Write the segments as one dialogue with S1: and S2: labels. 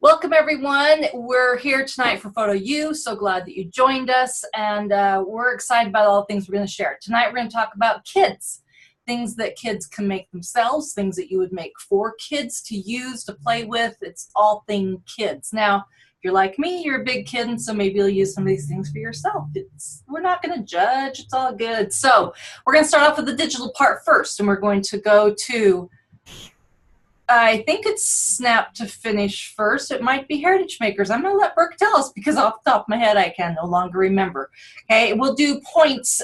S1: Welcome everyone. We're here tonight for Photo U. So glad that you joined us, and we're excited about all the things we're going to share. Tonight we're going to talk about kids, things that kids can make themselves, things that you would make for kids to use, to play with. It's all thing kids. Now, if you're like me, you're a big kid, and so maybe you'll use some of these things for yourself. We're not going to judge. It's all good. So we're going to start off with the digital part first, and we're going to go to I think it's Snap to finish first. It might be Heritage Makers. I'm going to let Brooke tell us because off the top of my head, I can no longer remember. Okay, we'll do points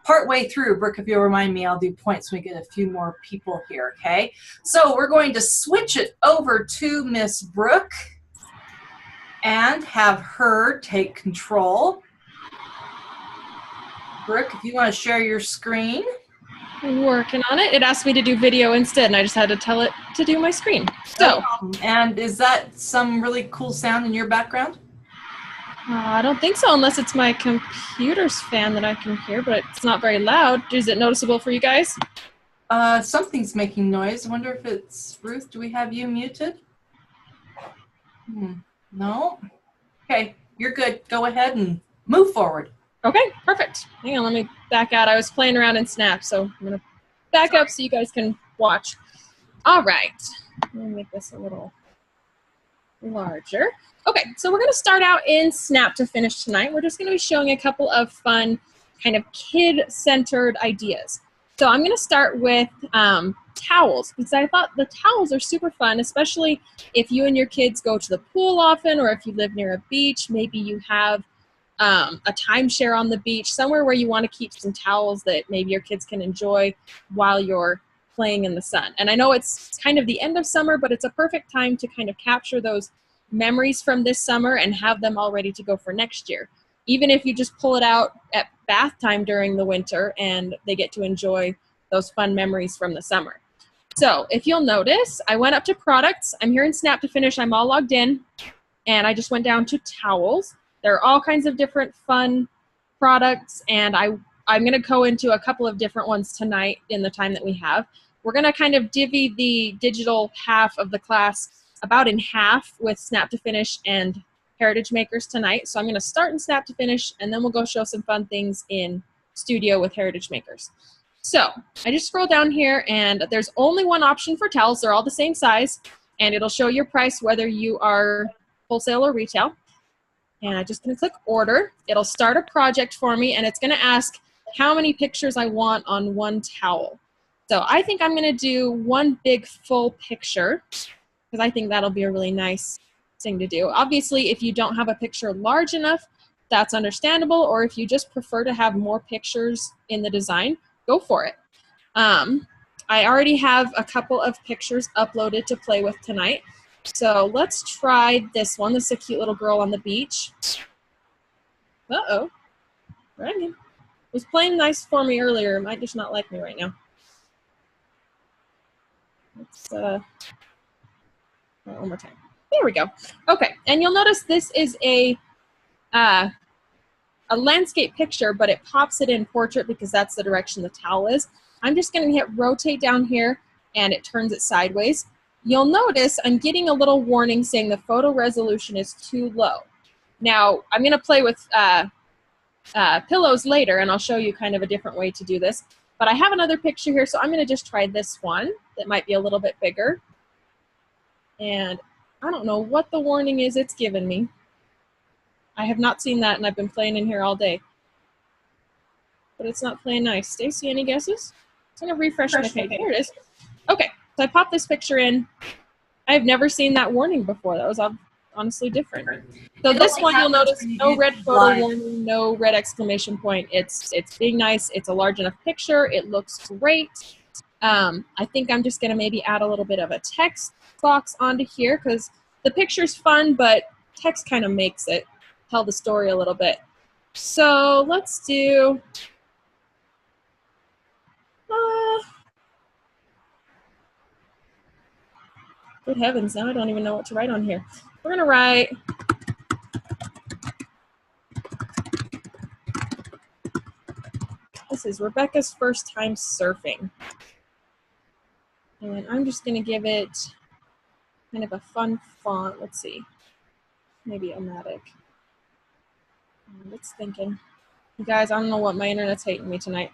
S1: partway through. Brooke, if you'll remind me, I'll do points when we get a few more people here, okay? So we're going to switch it over to Miss Brooke and have her take control. Brooke, if you want to share your screen.
S2: I'm working on it. It asked me to do video instead, and I just had to tell it to do my screen. So,
S1: and is that some really cool sound in your background?
S2: I don't think so, unless it's my computer's fan that I can hear, but it's not very loud. Is it noticeable for you guys?
S1: Something's making noise. I wonder if it's Ruth. Do we have you muted? No? Okay, you're good. Go ahead and move forward.
S2: Okay, perfect. Hang on, let me back out. I was playing around in Snap, so I'm going to back up so you guys can watch. All right. Let me make this a little larger. Okay, so we're going to start out in Snap to finish tonight. We're just going to be showing a couple of fun kind of kid-centered ideas. So I'm going to start with towels, because I thought the towels are super fun, especially if you and your kids go to the pool often, or if you live near a beach. Maybe you have a timeshare on the beach, somewhere where you want to keep some towels that maybe your kids can enjoy while you're playing in the sun. And I know it's kind of the end of summer, but it's a perfect time to kind of capture those memories from this summer and have them all ready to go for next year. Even if you just pull it out at bath time during the winter and they get to enjoy those fun memories from the summer. So if you'll notice, I went up to products. I'm here in Snap to finish. I'm all logged in, and I just went down to towels. There are all kinds of different fun products, and I'm going to go into a couple of different ones tonight in the time that we have. We're going to kind of divvy the digital half of the class about in half with Snap to Finish and Heritage Makers tonight. So I'm going to start in Snap to Finish, and then we'll go show some fun things in Studio with Heritage Makers. So I just scroll down here, and there's only one option for towels. They're all the same size, and it'll show your price whether you are wholesale or retail. And I'm just going to click order. It'll start a project for me, and it's going to ask how many pictures I want on one towel. So I think I'm going to do one big full picture, because I think that'll be a really nice thing to do. Obviously, if you don't have a picture large enough, that's understandable, or if you just prefer to have more pictures in the design, go for it. I already have a couple of pictures uploaded to play with tonight. So let's try this one. This is a cute little girl on the beach. Uh-oh. Dragon. It was playing nice for me earlier. It might just not like me right now. Let's one more time. There we go. Okay, and you'll notice this is a landscape picture, but it pops it in portrait because that's the direction the towel is. I'm just going to hit rotate down here, and it turns it sideways. You'll notice I'm getting a little warning saying the photo resolution is too low. Now, I'm going to play with pillows later, and I'll show you kind of a different way to do this. But I have another picture here, so I'm going to just try this one that might be a little bit bigger. And I don't know what the warning is it's given me. I have not seen that, and I've been playing in here all day. But it's not playing nice. Stacy, any guesses? I'm going to refresh my page. There it is. Okay. So I popped this picture in. I've never seen that warning before. That was honestly different. So this one, you'll notice no red photo warning, no red exclamation point. It's being nice. It's a large enough picture. It looks great. I think I'm just going to maybe add a little bit of a text box onto here because the picture's fun, but text kind of makes it tell the story a little bit. So let's do... good heavens, now I don't even know what to write on here. We're going to write, this is Rebecca's first time surfing. And I'm just going to give it kind of a fun font. Let's see. Maybe Amatic. It's thinking. You guys, I don't know what, my internet's hating me tonight.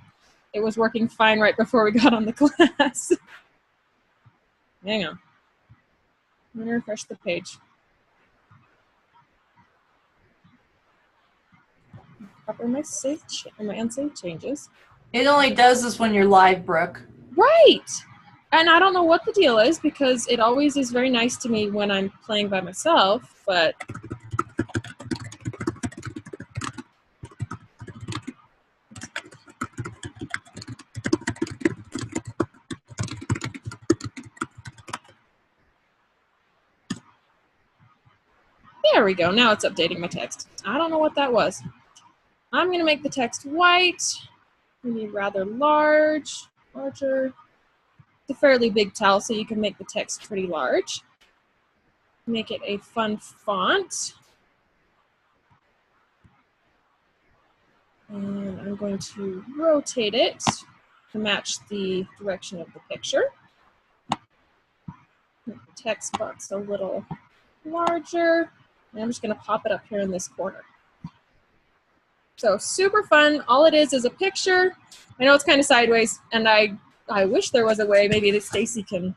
S2: It was working fine right before we got on the class. Hang on. I'm gonna refresh the page. Cover my my unsaved changes.
S1: It only does this when you're live, Brooke.
S2: Right! And I don't know what the deal is, because it always is very nice to me when I'm playing by myself, but there we go. Now it's updating my text. I don't know what that was. I'm going to make the text white, maybe rather larger. It's a fairly big towel, so you can make the text pretty large. Make it a fun font. And I'm going to rotate it to match the direction of the picture. Make the text box a little larger. And I'm just going to pop it up here in this corner. So super fun. All it is a picture. I know it's kind of sideways, and I wish there was a way, maybe that Stacy can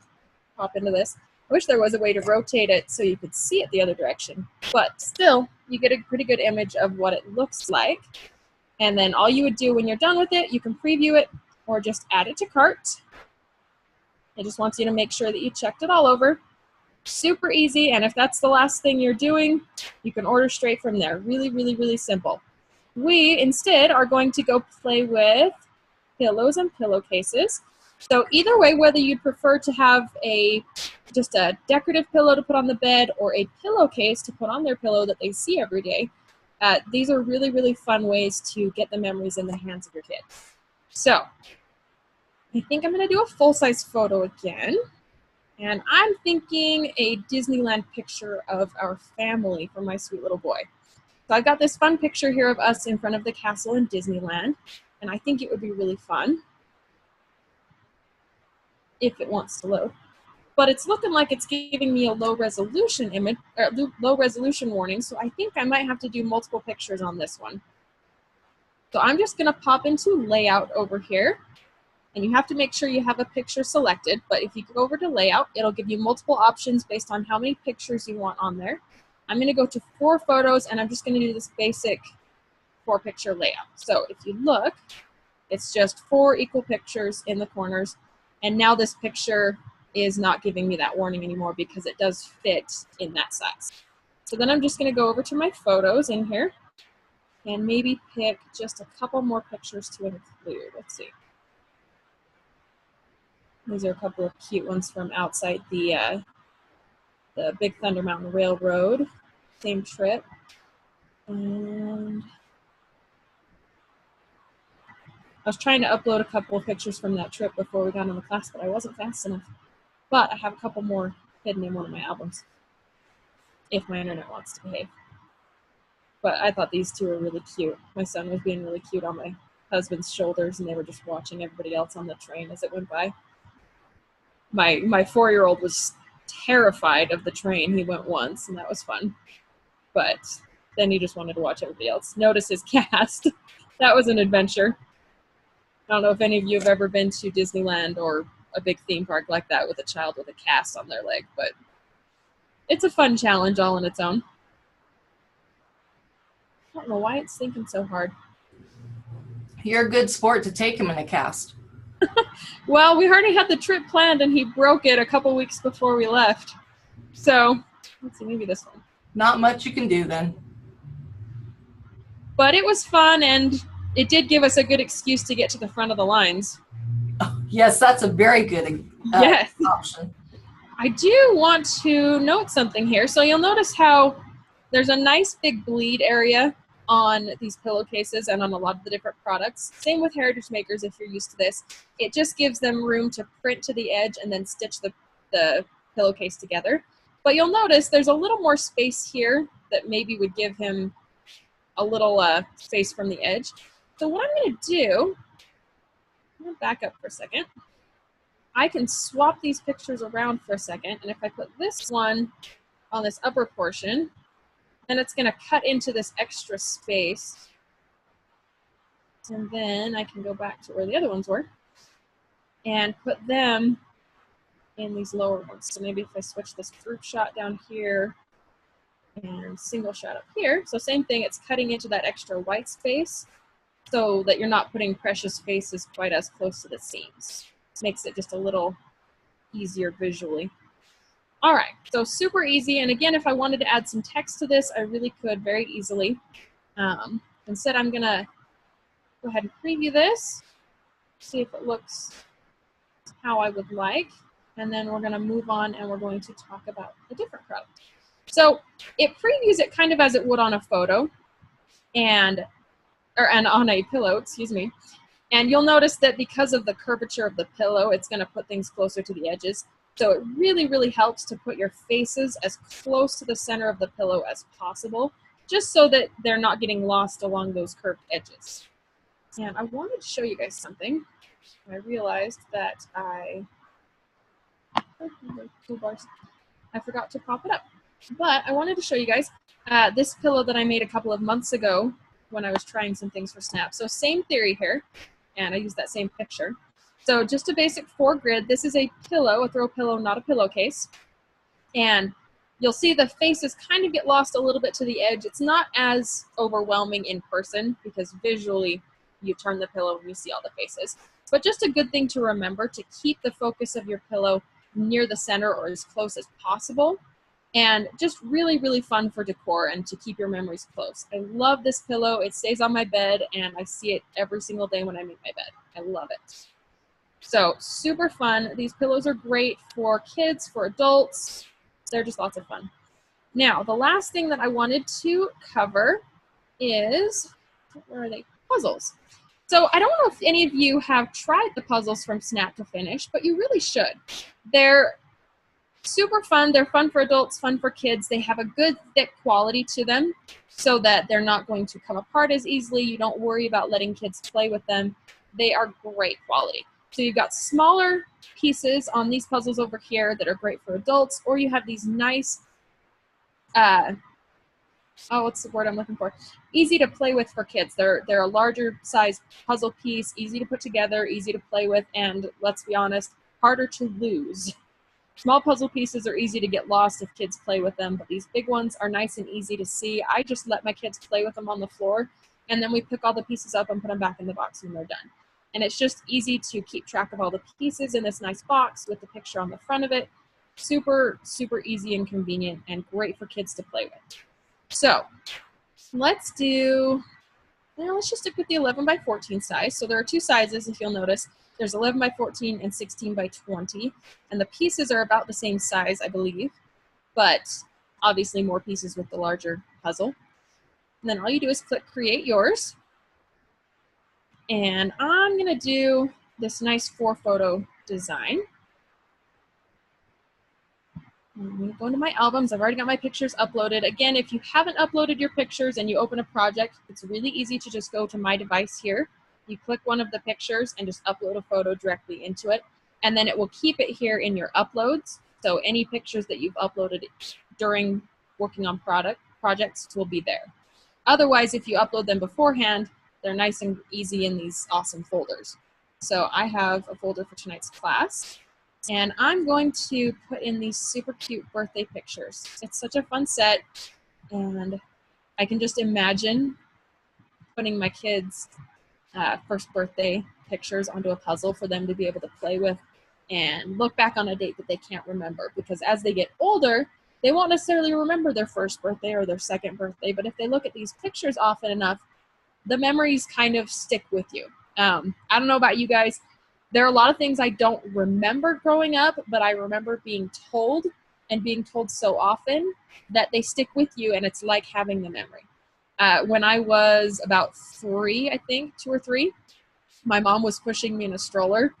S2: pop into this. I wish there was a way to rotate it so you could see it the other direction. But still, you get a pretty good image of what it looks like. And then all you would do when you're done with it, you can preview it or just add it to cart. It just wants you to make sure that you checked it all over. Super easy, and if that's the last thing you're doing, you can order straight from there. Really, really, really simple. We, instead, are going to go play with pillows and pillowcases. So either way, whether you'd prefer to have just a decorative pillow to put on the bed or a pillowcase to put on their pillow that they see every day, these are really, really fun ways to get the memories in the hands of your kids. So I think I'm going to do a full-size photo again. And I'm thinking a Disneyland picture of our family for my sweet little boy. So I've got this fun picture here of us in front of the castle in Disneyland, and I think it would be really fun if it wants to load. But it's looking like it's giving me a low resolution image, or low resolution warning, so I think I might have to do multiple pictures on this one. So I'm just going to pop into layout over here, and you have to make sure you have a picture selected, but if you go over to layout, it'll give you multiple options based on how many pictures you want on there. I'm going to go to 4 photos, and I'm just going to do this basic 4-picture layout. So if you look, it's just 4 equal pictures in the corners, and now this picture is not giving me that warning anymore because it does fit in that size. So then I'm just going to go over to my photos in here and maybe pick just a couple more pictures to include. Let's see. These are a couple of cute ones from outside the Big Thunder Mountain Railroad, same trip. And I was trying to upload a couple of pictures from that trip before we got on the class, but I wasn't fast enough. But I have a couple more hidden in one of my albums, if my internet wants to behave. But I thought these 2 were really cute. My son was being really cute on my husband's shoulders, and they were just watching everybody else on the train as it went by. My 4-year-old was terrified of the train. He went once, and that was fun. But then he just wanted to watch everybody else. Notice his cast. That was an adventure. I don't know if any of you have ever been to Disneyland or a big theme park like that with a child with a cast on their leg, but it's a fun challenge all on its own. I don't know why it's thinking so hard.
S1: You're a good sport to take him in a cast.
S2: Well, we already had the trip planned, and he broke it a couple weeks before we left. So, let's see, maybe this one.
S1: Not much you can do then.
S2: But it was fun, and it did give us a good excuse to get to the front of the lines.
S1: Yes, that's a very good option.
S2: I do want to note something here. So you'll notice how there's a nice big bleed area on these pillowcases and on a lot of the different products. Same with Heritage Makers if you're used to this. It just gives them room to print to the edge and then stitch the pillowcase together. But you'll notice there's a little more space here that maybe would give him a little space from the edge. So what I'm going to do, I'm going to back up for a second. I can swap these pictures around for a second, and if I put this one on this upper portion, then it's going to cut into this extra space. And then I can go back to where the other ones were and put them in these lower ones. So maybe if I switch this group shot down here and single shot up here, so same thing, it's cutting into that extra white space so that you're not putting precious faces quite as close to the seams. Makes it just a little easier visually. All right, so super easy. And again, if I wanted to add some text to this, I really could very easily. Instead, I'm gonna go ahead and preview this, see if it looks how I would like. And then we're gonna move on and we're going to talk about a different product. So it previews it kind of as it would on a photo and on a pillow, excuse me. And you'll notice that because of the curvature of the pillow, it's going to put things closer to the edges. So it really, really helps to put your faces as close to the center of the pillow as possible, just so that they're not getting lost along those curved edges. And I wanted to show you guys something. I realized that I forgot to pop it up. But I wanted to show you guys this pillow that I made a couple of months ago when I was trying some things for Snap. So same theory here. And I used that same picture. So just a basic 4 grid. This is a pillow, a throw pillow, not a pillowcase. And you'll see the faces kind of get lost a little bit to the edge. It's not as overwhelming in person because visually you turn the pillow and you see all the faces. But just a good thing to remember to keep the focus of your pillow near the center or as close as possible. And just really, really fun for decor and to keep your memories close. I love this pillow. It stays on my bed and I see it every single day when I make my bed. I love it. So super fun. These pillows are great for kids, for adults. They're just lots of fun. Now, the last thing that I wanted to cover is, where are they? Puzzles. So I don't know if any of you have tried the puzzles from Snap to Finish, but you really should. They're super fun. They're fun for adults, fun for kids. They have a good thick quality to them so that they're not going to come apart as easily. You don't worry about letting kids play with them. They are great quality. So you've got smaller pieces on these puzzles over here that are great for adults, or you have these nice, what's the word I'm looking for? Easy to play with for kids. They're a larger size puzzle piece, easy to put together, easy to play with, and let's be honest, harder to lose. Small puzzle pieces are easy to get lost if kids play with them, but these big ones are nice and easy to see. I just let my kids play with them on the floor, and then we pick all the pieces up and put them back in the box when they're done. And it's just easy to keep track of all the pieces in this nice box with the picture on the front of it. Super, super easy and convenient and great for kids to play with. So let's just stick with the 11 by 14 size. So there are 2 sizes, if you'll notice. There's 11 by 14 and 16 by 20. And the pieces are about the same size, I believe, but obviously more pieces with the larger puzzle. And then all you do is click Create Yours. And I'm going to do this nice 4-photo design. I'm going to go into my albums. I've already got my pictures uploaded. Again, if you haven't uploaded your pictures and you open a project, it's really easy to just go to My Device here. You click one of the pictures and just upload a photo directly into it. And then it will keep it here in your uploads. So any pictures that you've uploaded during working on projects will be there. Otherwise, if you upload them beforehand, they're nice and easy in these awesome folders. So I have a folder for tonight's class. And I'm going to put in these super cute birthday pictures. It's such a fun set. And I can just imagine putting my kids' first birthday pictures onto a puzzle for them to be able to play with and look back on a date that they can't remember, because as they get older, they won't necessarily remember their first birthday or their second birthday, but if they look at these pictures often enough, the memories kind of stick with you. I don't know about you guys. There are a lot of things I don't remember growing up, but I remember being told and being told so often that they stick with you, and it's like having the memory. When I was about 3, I think, 2 or 3, my mom was pushing me in a stroller,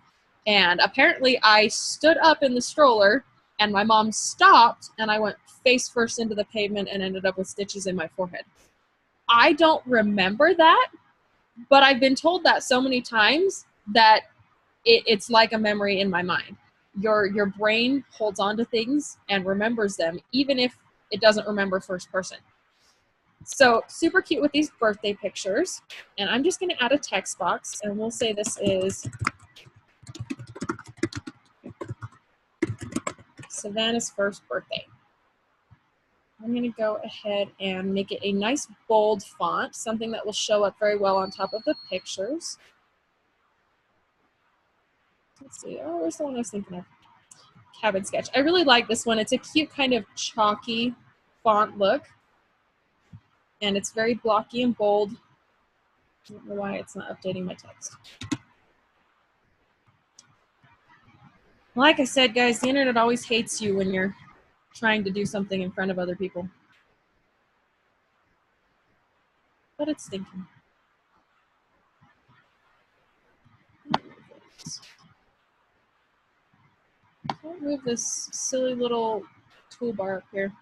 S2: and apparently I stood up in the stroller, and my mom stopped, and I went face first into the pavement and ended up with stitches in my forehead. I don't remember that, but I've been told that so many times that it's like a memory in my mind. your brain holds on to things and remembers them, even if it doesn't remember first person. So super cute with these birthday pictures. And I'm just gonna add a text box, and we'll say this is Savannah's first birthday. I'm going to go ahead and make it a nice bold font, something that will show up very well on top of the pictures. Let's see, oh, where's the one I was thinking of? Cabin Sketch. I really like this one. It's a cute kind of chalky font look, and it's very blocky and bold. I don't know why it's not updating my text. Like I said, guys, the internet always hates you when you're trying to do something in front of other people. But it's thinking. I'll move this silly little toolbar up here.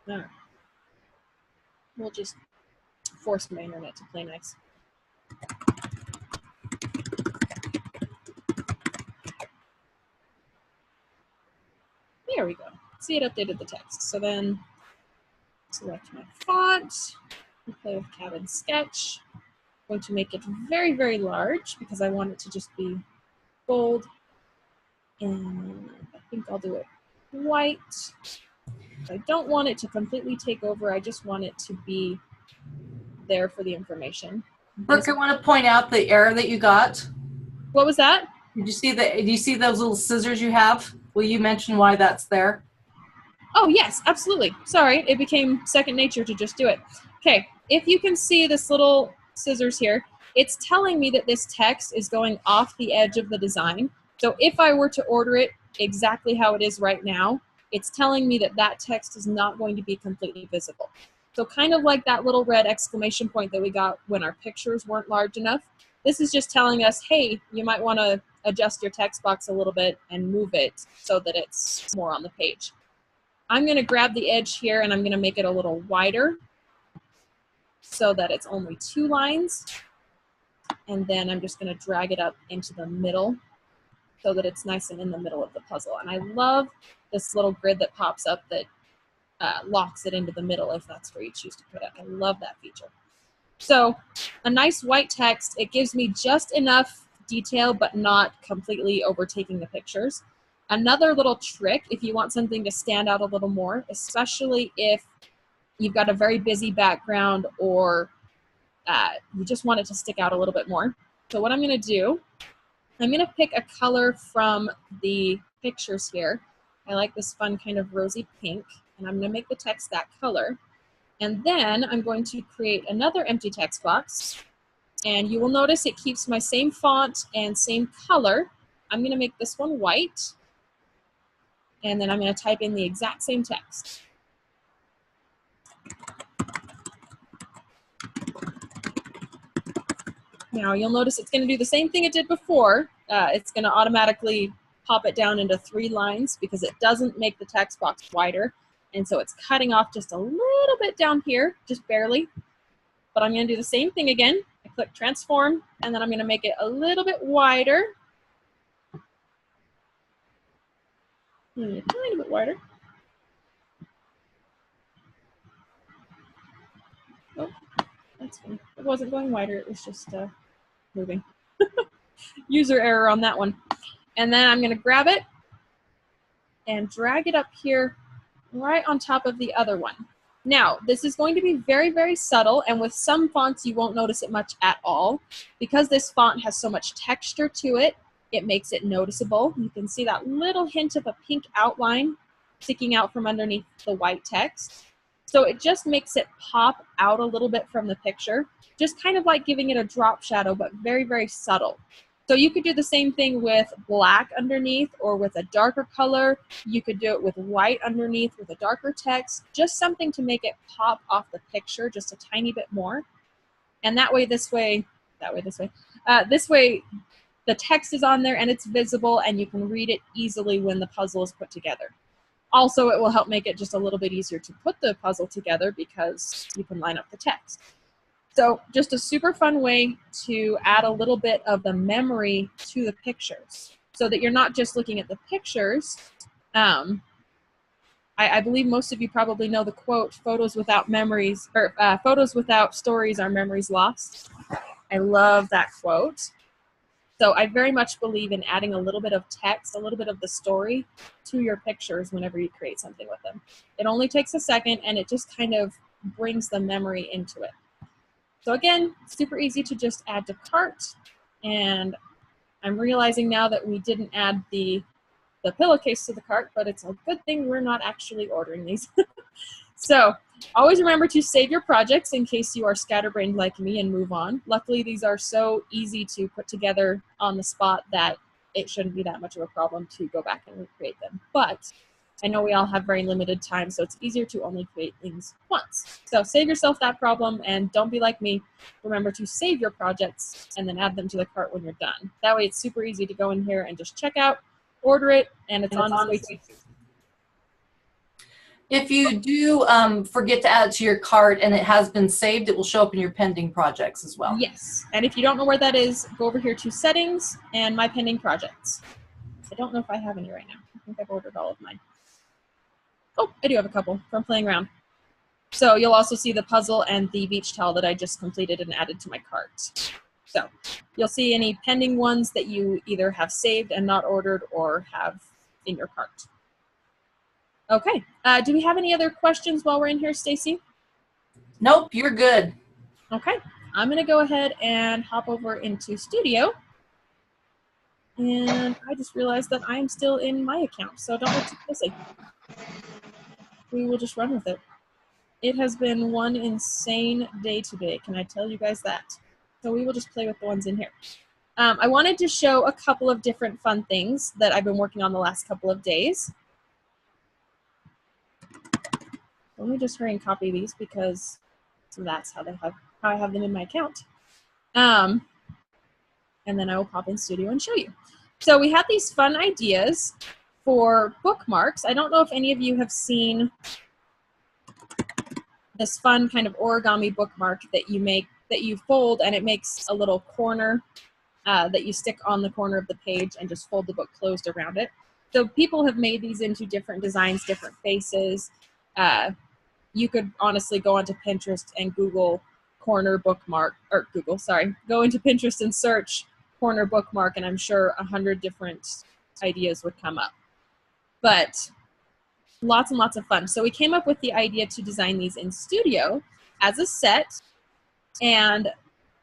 S2: All right. We'll just force my internet to play nice. There we go. See, it updated the text. So then select my font, play with Cabin Sketch. I'm going to make it very, very large because I want it to just be bold. And I think I'll do it white. I don't want it to completely take over. I just want it to be there for the information.
S1: Brooke, I want to point out the error that you got.
S2: What was that?
S1: Did you see those little scissors you have? Will you mention why that's there?
S2: Oh, yes, absolutely. Sorry, it became second nature to just do it. Okay, if you can see this little scissors here, it's telling me that this text is going off the edge of the design. So if I were to order it exactly how it is right now, it's telling me that that text is not going to be completely visible. So kind of like that little red exclamation point that we got when our pictures weren't large enough, this is just telling us, hey, you might want to adjust your text box a little bit and move it so that it's more on the page. I'm going to grab the edge here and I'm going to make it a little wider so that it's only 2 lines. And then I'm just going to drag it up into the middle so that it's nice and in the middle of the puzzle. And I love this little grid that pops up that locks it into the middle if that's where you choose to put it. I love that feature. So a nice white text, it gives me just enough detail but not completely overtaking the pictures. Another little trick, if you want something to stand out a little more, especially if you've got a very busy background or you just want it to stick out a little bit more. So what I'm going to do, I'm going to pick a color from the pictures here. I like this fun kind of rosy pink, and I'm going to make the text that color. And then I'm going to create another empty text box. And you will notice it keeps my same font and same color. I'm going to make this one white. And then I'm going to type in the exact same text. Now you'll notice it's going to do the same thing it did before. It's going to automatically pop it down into 3 lines because it doesn't make the text box wider. And so it's cutting off just a little bit down here, just barely. But I'm going to do the same thing again. I click transform, and then I'm going to make it a little bit wider. A tiny bit wider. Oh, that's fine. It wasn't going wider, it was just moving. User error on that one. And then I'm going to grab it and drag it up here right on top of the other one. Now, this is going to be very, very subtle, and with some fonts you won't notice it much at all. Because this font has so much texture to it, it makes it noticeable. You can see that little hint of a pink outline sticking out from underneath the white text. So it just makes it pop out a little bit from the picture, just kind of like giving it a drop shadow, but very, very subtle. So you could do the same thing with black underneath or with a darker color. You could do it with white underneath with a darker text, just something to make it pop off the picture just a tiny bit more. And that way, this way, the text is on there and it's visible and you can read it easily when the puzzle is put together. Also, it will help make it just a little bit easier to put the puzzle together because you can line up the text. So just a super fun way to add a little bit of the memory to the pictures so that you're not just looking at the pictures. I believe most of you probably know the quote, photos without memories, or photos without stories are memories lost. I love that quote. So I very much believe in adding a little bit of text, a little bit of the story to your pictures whenever you create something with them. It only takes a second and it just kind of brings the memory into it. So again, super easy to just add to cart. And I'm realizing now that we didn't add the pillowcase to the cart, but it's a good thing we're not actually ordering these. So always remember to save your projects in case you are scatterbrained like me and move on. Luckily, these are so easy to put together on the spot that it shouldn't be that much of a problem to go back and recreate them. But I know we all have very limited time, so it's easier to only create things once. So save yourself that problem and don't be like me. Remember to save your projects and then add them to the cart when you're done. That way it's super easy to go in here and just check out, order it, and it's on its way to you.
S1: If you do forget to add it to your cart and it has been saved, it will show up in your pending projects as well.
S2: Yes, and if you don't know where that is, go over here to settings and my pending projects. I don't know if I have any right now. I think I've ordered all of mine. Oh, I do have a couple from playing around. So you'll also see the puzzle and the beach towel that I just completed and added to my cart. So you'll see any pending ones that you either have saved and not ordered or have in your cart. Okay, do we have any other questions while we're in here, Stacy?
S1: Nope, you're good.
S2: Okay, I'm gonna go ahead and hop over into Studio. And I just realized that I'm still in my account, so don't look too closely. We will just run with it. It has been one insane day today, can I tell you guys that? So we will just play with the ones in here. I wanted to show a couple of different fun things that I've been working on the last couple of days. Let me just hurry and copy these because that's how I have them in my account. And then I will pop in Studio and show you. So we have these fun ideas for bookmarks. I don't know if any of you have seen this fun kind of origami bookmark that you make, that you fold, and it makes a little corner that you stick on the corner of the page and just fold the book closed around it. So people have made these into different designs, different faces. You could honestly go onto Pinterest and Google corner bookmark, or go into Pinterest and search corner bookmark, and I'm sure 100 different ideas would come up. But lots and lots of fun. So we came up with the idea to design these in Studio as a set and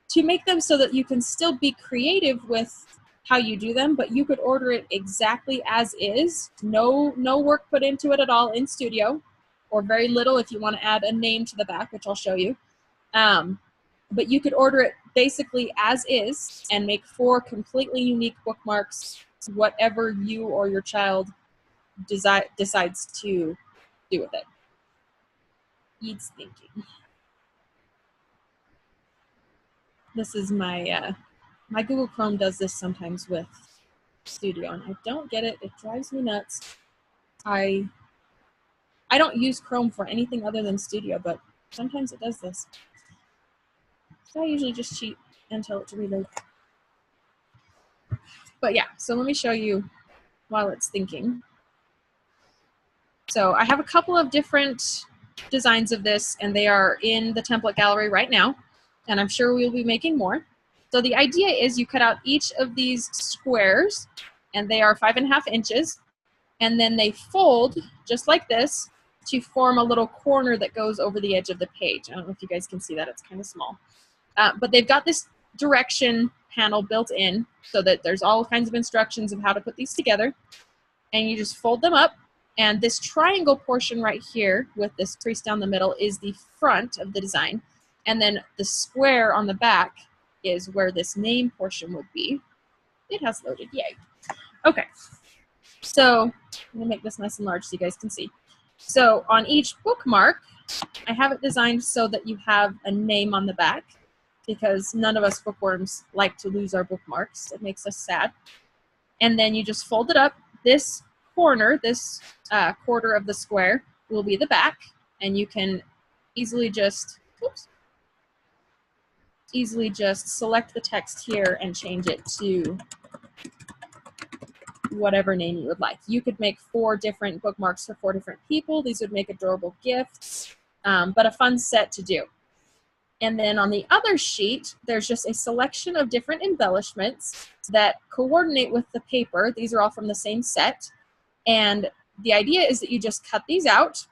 S2: to make them so that you can still be creative with how you do them, but you could order it exactly as is. No work put into it at all in Studio, or very little if you want to add a name to the back, which I'll show you. But you could order it basically as is and make 4 completely unique bookmarks, whatever you or your child decides to do with it. Eats thinking. This is my my Google Chrome does this sometimes with Studio, and I don't get it. It drives me nuts. I don't use Chrome for anything other than Studio, but sometimes it does this. So I usually just cheat and tell it to reload. But yeah, so let me show you while it's thinking. So I have a couple of different designs of this, and they are in the template gallery right now, and I'm sure we'll be making more. So the idea is you cut out each of these squares, and they are 5.5 inches, and then they fold just like this to form a little corner that goes over the edge of the page. I don't know if you guys can see that, it's kind of small. But they've got this direction panel built in so that there's all kinds of instructions of how to put these together, and you just fold them up. And this triangle portion right here with this crease down the middle is the front of the design. And then the square on the back is where this name portion would be. It has loaded, yay. Okay, so I'm gonna make this nice and large so you guys can see. So on each bookmark, I have it designed so that you have a name on the back because none of us bookworms like to lose our bookmarks. It makes us sad. And then you just fold it up. This corner, this quarter of the square, will be the back, and you can easily just, select the text here and change it to whatever name you would like. You could make 4 different bookmarks for 4 different people. These would make adorable gifts, but a fun set to do. And then on the other sheet, there's just a selection of different embellishments that coordinate with the paper. These are all from the same set. And the idea is that you just cut these out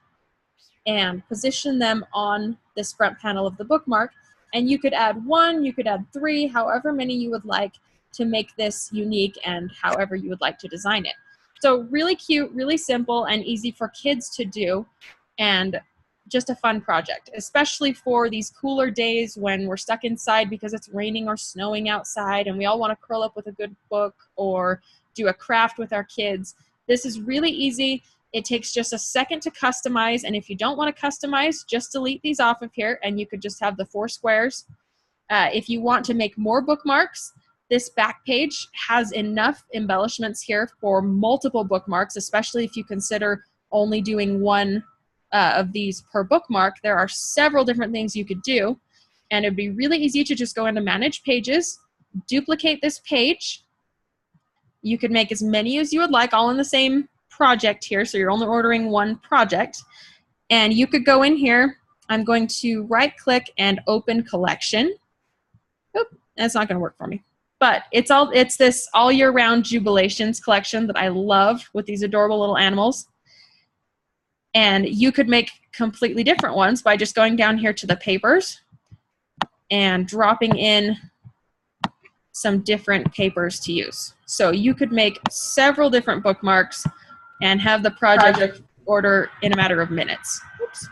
S2: and position them on this front panel of the bookmark. And you could add 1, you could add 3, however many you would like to make this unique and however you would like to design it. So really cute, really simple, and easy for kids to do, and just a fun project, especially for these cooler days when we're stuck inside because it's raining or snowing outside and we all want to curl up with a good book or do a craft with our kids. This is really easy. It takes just a second to customize, and if you don't want to customize, just delete these off of here and you could just have the 4 squares. If you want to make more bookmarks, this back page has enough embellishments here for multiple bookmarks, especially if you consider only doing 1 of these per bookmark. There are several different things you could do, and it'd be really easy to just go into Manage Pages, duplicate this page. You could make as many as you would like, all in the same project here, so you're only ordering 1 project. And you could go in here. I'm going to right-click and open collection. Oop, that's not going to work for me. But it's this all year round Jubilations collection that I love with these adorable little animals. And you could make completely different ones by just going down here to the papers and dropping in some different papers to use. So you could make several different bookmarks and have the project order in a matter of minutes. Oops.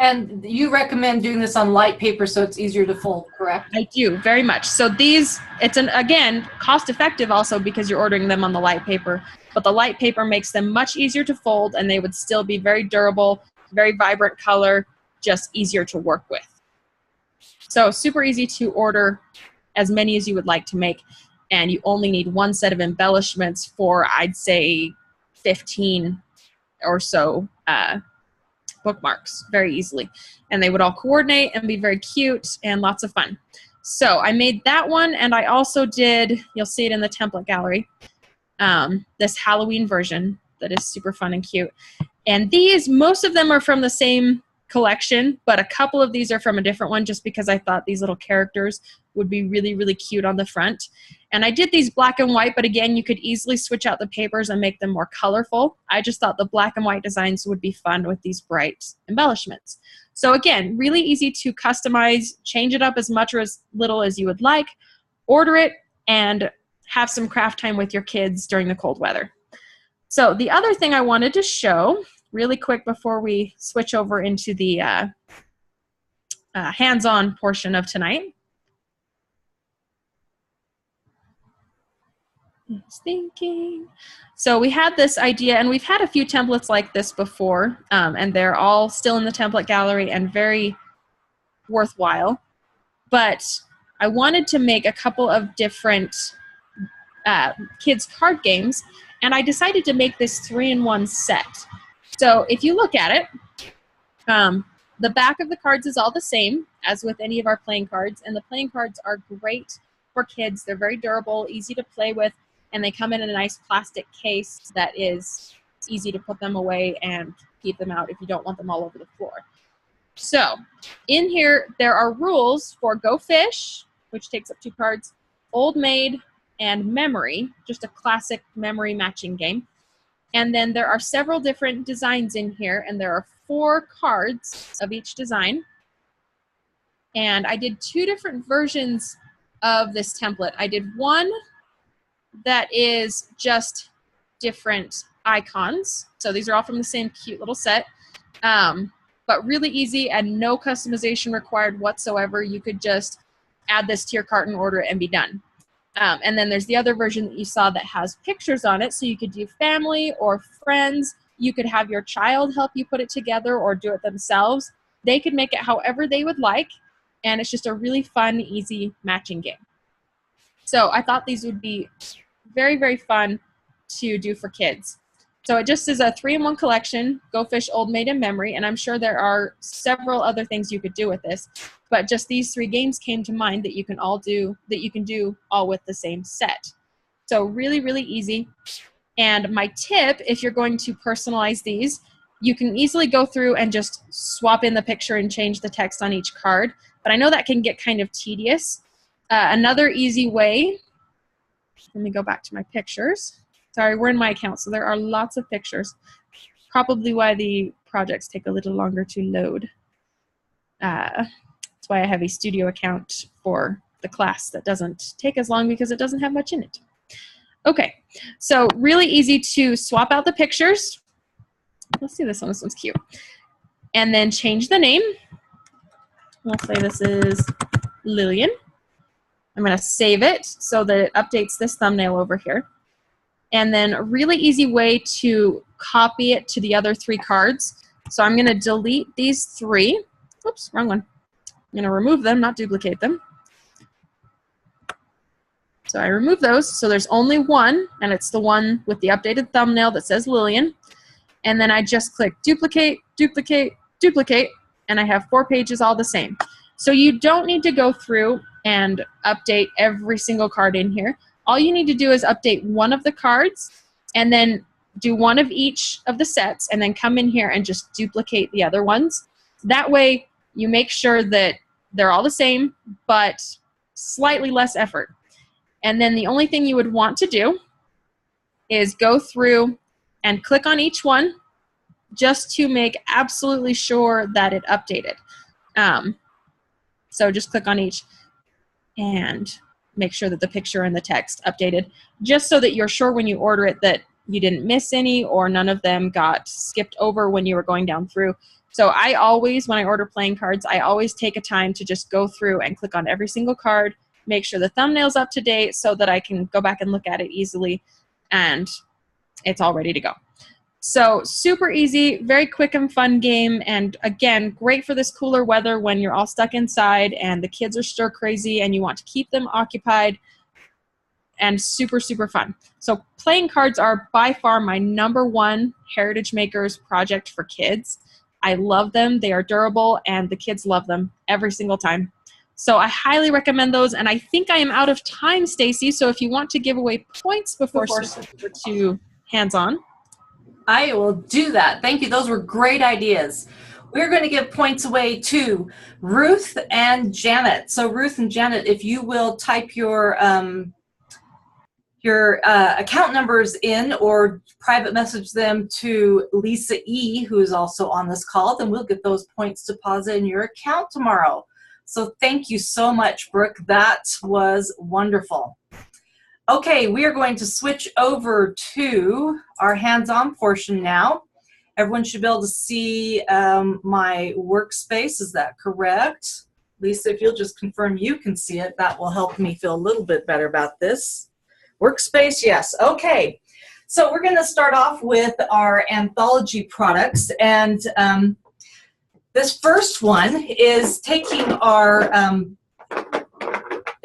S1: And you recommend doing this on light paper so it's easier to fold, correct?
S2: I do, very much. So these, again, cost effective also because you're ordering them on the light paper, but the light paper makes them much easier to fold and they would still be very durable, very vibrant color, just easier to work with. So super easy to order as many as you would like to make, and you only need 1 set of embellishments for, I'd say, 15 or so bookmarks very easily, and they would all coordinate and be very cute and lots of fun. So I made that one, and I also did, you'll see it in the template gallery, this Halloween version that is super fun and cute. And these, most of them are from the same collection, but a couple of these are from a different one just because I thought these little characters would be really, really cute on the front. And I did these black and white, but again, you could easily switch out the papers and make them more colorful. I just thought the black and white designs would be fun with these bright embellishments. So again, really easy to customize, change it up as much or as little as you would like, order it, and have some craft time with your kids during the cold weather. So the other thing I wanted to show really quick before we switch over into the hands-on portion of tonight. I was thinking. So we had this idea, and we've had a few templates like this before, and they're all still in the template gallery and very worthwhile. But I wanted to make a couple of different kids' card games, and I decided to make this 3-in-1 set. So if you look at it, the back of the cards is all the same as with any of our playing cards, and the playing cards are great for kids. They're very durable, easy to play with, and they come in a nice plastic case that is easy to put them away and keep them out if you don't want them all over the floor. So in here, there are rules for Go Fish, which takes up 2 cards, Old Maid, and Memory, just a classic memory matching game. And then there are several different designs in here, and there are 4 cards of each design. And I did 2 different versions of this template. I did one that is just different icons. So these are all from the same cute little set, but really easy and no customization required whatsoever. You could just add this to your cart and order it and be done. And then there's the other version that you saw that has pictures on it, so you could do family or friends. You could have your child help you put it together or do it themselves. They could make it however they would like, and it's just a really fun, easy matching game. So I thought these would be very, very fun to do for kids. So it just is a 3-in-1 collection, Go Fish Old Maid in Memory, and I'm sure there are several other things you could do with this, but just these 3 games came to mind that you can do all with the same set. So really, really easy. And my tip, if you're going to personalize these, you can easily go through and just swap in the picture and change the text on each card, but I know that can get kind of tedious. Another easy way, let me go back to my pictures. Sorry, we're in my account, so there are lots of pictures. Probably why the projects take a little longer to load. That's why I have a studio account for the class that doesn't take as long because it doesn't have much in it. Okay, so really easy to swap out the pictures. Let's see this one. This one's cute. And then change the name. I'll say this is Lillian. I'm going to save it so that it updates this thumbnail over here. And then a really easy way to copy it to the other 3 cards. So I'm going to delete these 3. Oops, wrong one. I'm going to remove them, not duplicate them. So I remove those. So there's only one, and it's the one with the updated thumbnail that says Lillian. And then I just click duplicate, duplicate, duplicate, and I have 4 pages all the same. So you don't need to go through and update every single card in here. All you need to do is update one of the cards and then do one of each of the sets and then come in here and just duplicate the other ones. That way you make sure that they're all the same but slightly less effort. And then the only thing you would want to do is go through and click on each one just to make absolutely sure that it updated. So just click on each and make sure that the picture and the text updated, just so that you're sure when you order it that you didn't miss any or none of them got skipped over when you were going down through. So I always, when I order playing cards, I always take a time to just go through and click on every single card, make sure the thumbnail's up to date so that I can go back and look at it easily and it's all ready to go. So super easy, very quick and fun game, and again, great for this cooler weather when you're all stuck inside and the kids are stir crazy and you want to keep them occupied, and super, super fun. So playing cards are by far my #1 Heritage Makers project for kids. I love them, they are durable, and the kids love them every single time. So I highly recommend those, and I think I am out of time, Stacy, so if you want to give away points before switching over to hands-on.
S1: I will do that. Thank you. Those were great ideas. We're going to give points away to Ruth and Janet. So Ruth and Janet, if you will type your account numbers in or private message them to Lisa E., who is also on this call, then we'll get those points deposited in your account tomorrow. So thank you so much, Brooke. That was wonderful. Okay, we are going to switch over to our hands-on portion now. Everyone should be able to see my workspace. Is that correct? Lisa, if you'll just confirm you can see it, that will help me feel a little bit better about this. Workspace, yes. Okay, so we're going to start off with our Anthology products. And this first one is taking our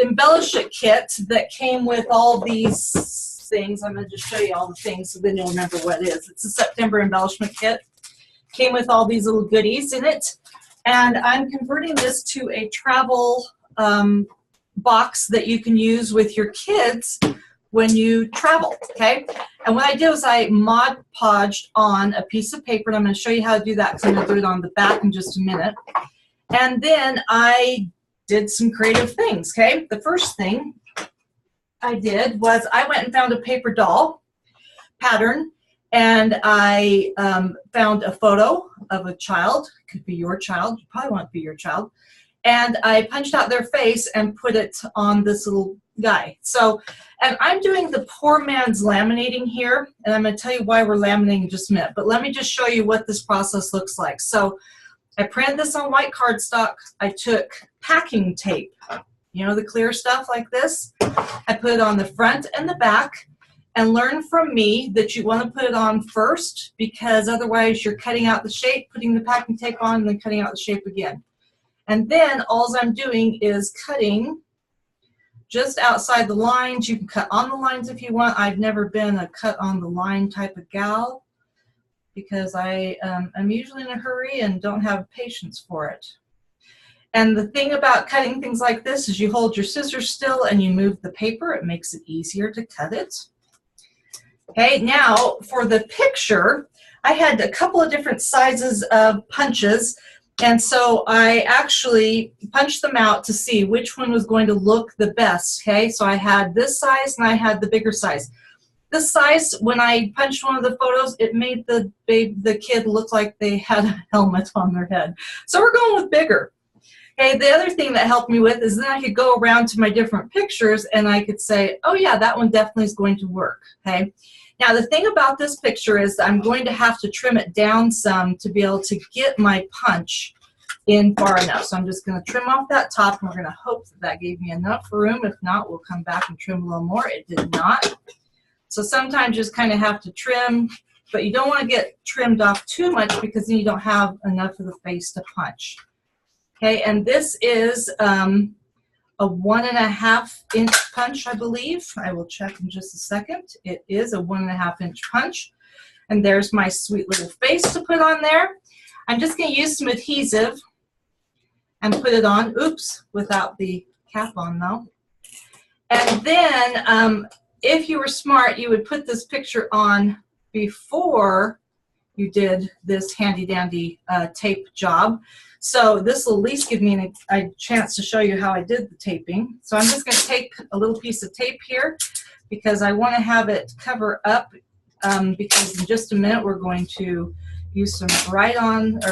S1: Embellish It kit that came with all these things. I'm going to just show you all the things so then you'll remember what it is. It's a September embellishment kit. Came with all these little goodies in it. And I'm converting this to a travel box that you can use with your kids when you travel, okay? And what I did was I Mod Podged on a piece of paper, and I'm going to show you how to do that because I'm going to do it on the back in just a minute. And then I did some creative things, okay? The first thing I did was I went and found a paper doll pattern, and I found a photo of a child. Could be your child. You probably want it to be your child. And I punched out their face and put it on this little guy. So, and I'm doing the poor man's laminating here, and I'm going to tell you why we're laminating in just a minute. But let me just show you what this process looks like. So I printed this on white cardstock. I took packing tape, you know, the clear stuff like this. I put it on the front and the back, and learn from me that you want to put it on first because otherwise you're cutting out the shape, putting the packing tape on, and then cutting out the shape again. And then all I'm doing is cutting just outside the lines. You can cut on the lines if you want. I've never been a cut on the line type of gal. because I am usually in a hurry and don't have patience for it. And the thing about cutting things like this is you hold your scissors still and you move the paper. It makes it easier to cut it. Okay, now for the picture, I had a couple of different sizes of punches, and so I actually punched them out to see which one was going to look the best. Okay, so I had this size and I had the bigger size. This size, when I punched one of the photos, it made the kid look like they had a helmet on their head. So we're going with bigger. Okay, the other thing that helped me with is then I could go around to my different pictures and I could say, oh yeah, that one definitely is going to work. Okay. Now the thing about this picture is I'm going to have to trim it down some to be able to get my punch in far enough. So I'm just going to trim off that top, and we're going to hope that that gave me enough room. If not, we'll come back and trim a little more. It did not. So sometimes you just kind of have to trim, but you don't want to get trimmed off too much because then you don't have enough of the face to punch. Okay, and this is a 1.5 inch punch, I believe. I will check in just a second. It is a 1.5 inch punch. And there's my sweet little face to put on there. I'm just going to use some adhesive and put it on. Oops, without the cap on though. And then if you were smart, you would put this picture on before you did this handy dandy tape job. So this will at least give me a chance to show you how I did the taping. So I'm just going to take a little piece of tape here because I want to have it cover up because in just a minute we're going to use some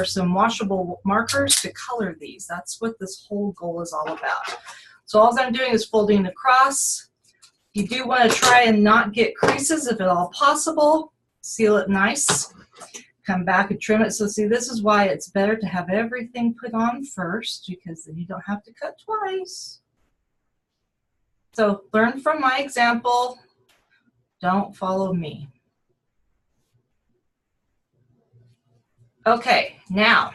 S1: some washable markers to color these. That's what this whole goal is all about. So all I'm doing is folding it across. You do want to try and not get creases if at all possible. Seal it nice. Come back and trim it. So see, this is why it's better to have everything put on first, because then you don't have to cut twice. So learn from my example. Don't follow me. Okay, now,